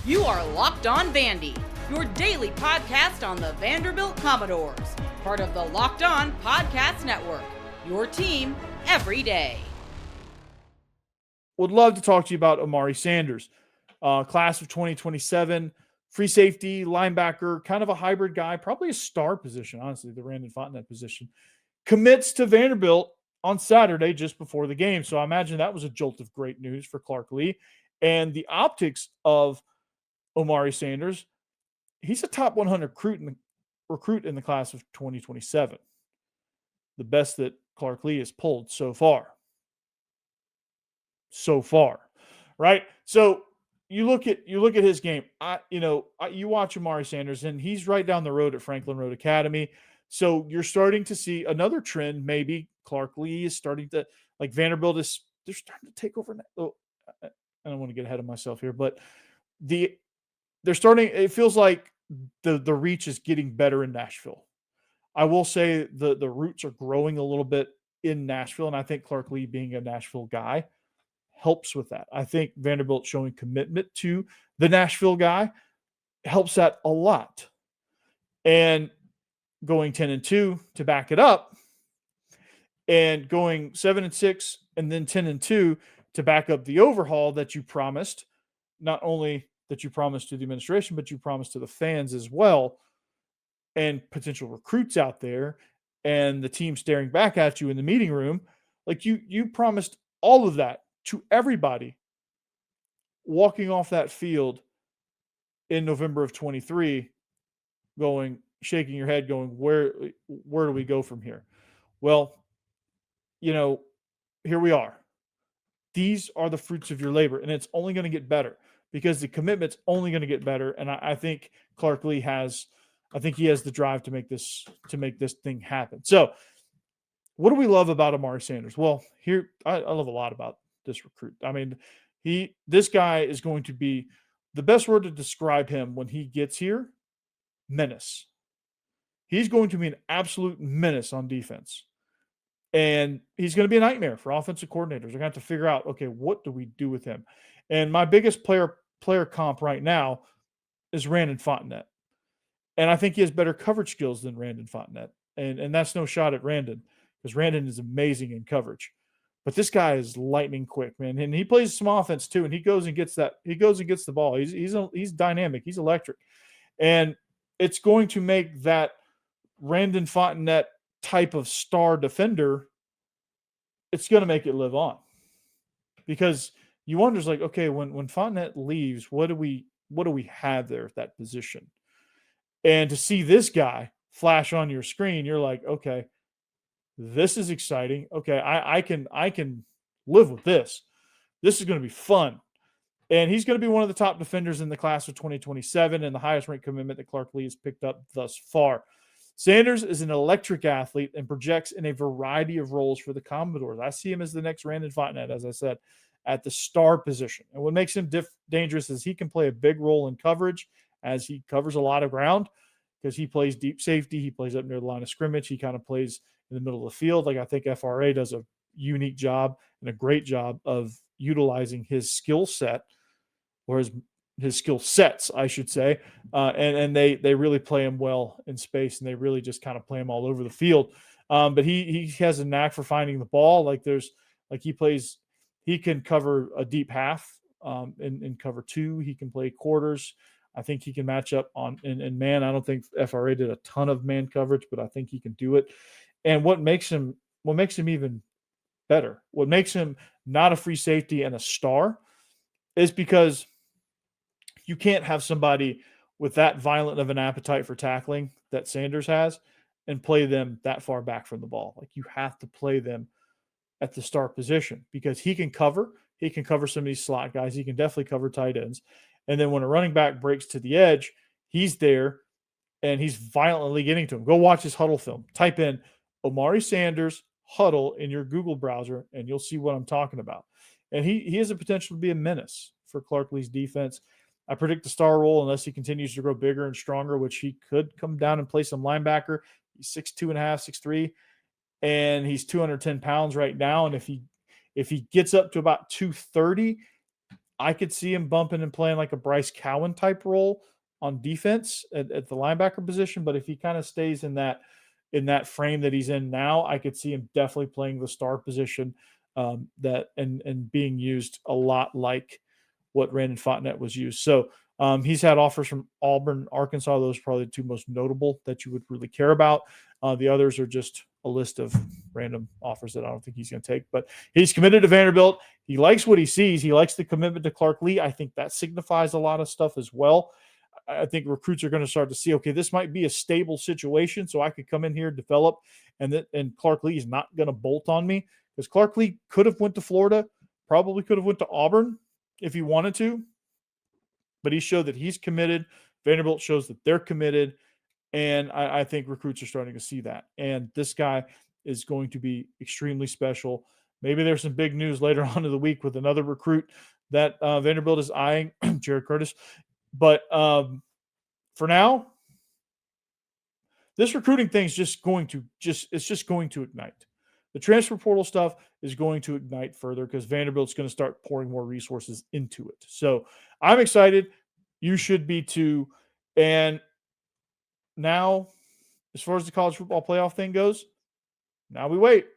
You are Locked On Vandy, your daily podcast on the Vanderbilt Commodores, part of the Locked On Podcast Network, your team every day. Would love to talk to you about Omarii Sanders, class of 2027, free safety, linebacker, kind of a hybrid guy, probably a star position, honestly, the Randon Fontenette position. Commits to Vanderbilt on Saturday just before the game. So I imagine that was a jolt of great news for Clark Lea. And the optics of Omarii Sanders, he's a top 100 recruit in the class of 2027. The best that Clark Lea has pulled so far. Right? So you look at his game. You watch Omarii Sanders, and he's right down the road at Franklin Road Academy. So you're starting to see another trend. Maybe Clark Lea is starting to, like Vanderbilt is, they're starting to take over. Oh, I don't want to get ahead of myself here, but they're starting. It feels like the reach is getting better in Nashville. I will say the roots are growing a little bit in Nashville, and I think Clark Lea, being a Nashville guy, helps with that. I think Vanderbilt showing commitment to the Nashville guy helps that a lot. And going 10-2 to back it up, and going 7-6 and then 10-2 to back up the overhaul that you promised, not only that you promised to the administration, but you promised to the fans as well, and potential recruits out there, and the team staring back at you in the meeting room. Like you promised all of that to everybody walking off that field in November of 23, shaking your head, going, where do we go from here? Well, here we are. These are the fruits of your labor, and it's only going to get better because the commitment's only going to get better. And I think Clark Lea has the drive to make this thing happen. So what do we love about Omarii Sanders? Well, here, I love a lot about this recruit. I mean, this guy is going to be, the best word to describe him when he gets here, menace. He's going to be an absolute menace on defense. And he's going to be a nightmare for offensive coordinators. They're going to have to figure out, okay, what do we do with him? And my biggest player comp right now is Randon Fontenette. And I think he has better coverage skills than Randon Fontenette. And that's no shot at Randon, because Randon is amazing in coverage. But this guy is lightning quick, man. And he plays some offense too. And he goes and gets the ball. He's dynamic. He's electric. And it's going to make that Randon Fontenette type of star defender, it's going to make it live on. Because you wonder, like, okay, when Fontenette leaves, what do we have there at that position? And to see this guy flash on your screen, you're like, okay, this is exciting. Okay, I can live with this. This is going to be fun. And he's going to be one of the top defenders in the class of 2027 and the highest ranked commitment that Clark Lea has picked up thus far. Sanders is an electric athlete and projects in a variety of roles for the Commodores. I see him as the next Randon Fontenette, as I said, at the star position. And what makes him dangerous is he can play a big role in coverage, as he covers a lot of ground, because he plays deep safety. He plays up near the line of scrimmage. He kind of plays in the middle of the field. Like, I think FRA does a unique job and a great job of utilizing his skill set, or his skill sets, I should say. And they really play him well in space, and they really just kind of play him all over the field. But he has a knack for finding the ball. He can cover a deep half in cover two. He can play quarters. I think he can match up in man. I don't think FRA did a ton of man coverage, but I think he can do it. And what makes him even better, what makes him not a free safety and a star, is because you can't have somebody with that violent of an appetite for tackling that Sanders has and play them that far back from the ball. Like, you have to play them at the star position, because he can cover some of these slot guys. He can definitely cover tight ends. And then when a running back breaks to the edge, he's there and he's violently getting to him. Go watch his huddle film. Type in Omarii Sanders huddle in your Google browser, and you'll see what I'm talking about. And he has the potential to be a menace for Clark Lea's defense. I predict the star role, unless he continues to grow bigger and stronger, which he could come down and play some linebacker. He's 6'2.5", 6'3", and he's 210 pounds right now. And if he gets up to about 230, I could see him bumping and playing like a Bryce Cowan type role on defense at the linebacker position. But if he kind of stays in that frame that he's in now, I could see him definitely playing the star position and being used a lot like what Randon Fontenette was used. So he's had offers from Auburn, Arkansas. Those are probably the two most notable that you would really care about. The others are just a list of random offers that I don't think he's going to take. But he's committed to Vanderbilt. He likes what he sees. He likes the commitment to Clark Lea. I think that signifies a lot of stuff as well. I think recruits are going to start to see, okay, this might be a stable situation, so I could come in here, develop, and Clark Lea is not going to bolt on me, because Clark Lea could have went to Florida, probably could have went to Auburn if he wanted to, but he showed that he's committed. Vanderbilt shows that they're committed, and I think recruits are starting to see that. And this guy is going to be extremely special. Maybe there's some big news later on in the week with another recruit that Vanderbilt is eyeing, Jared Curtis. But for now, this recruiting thing is just going to ignite. The transfer portal stuff is going to ignite further because Vanderbilt's going to start pouring more resources into it. So I'm excited. You should be too. And now, as far as the college football playoff thing goes, now we wait.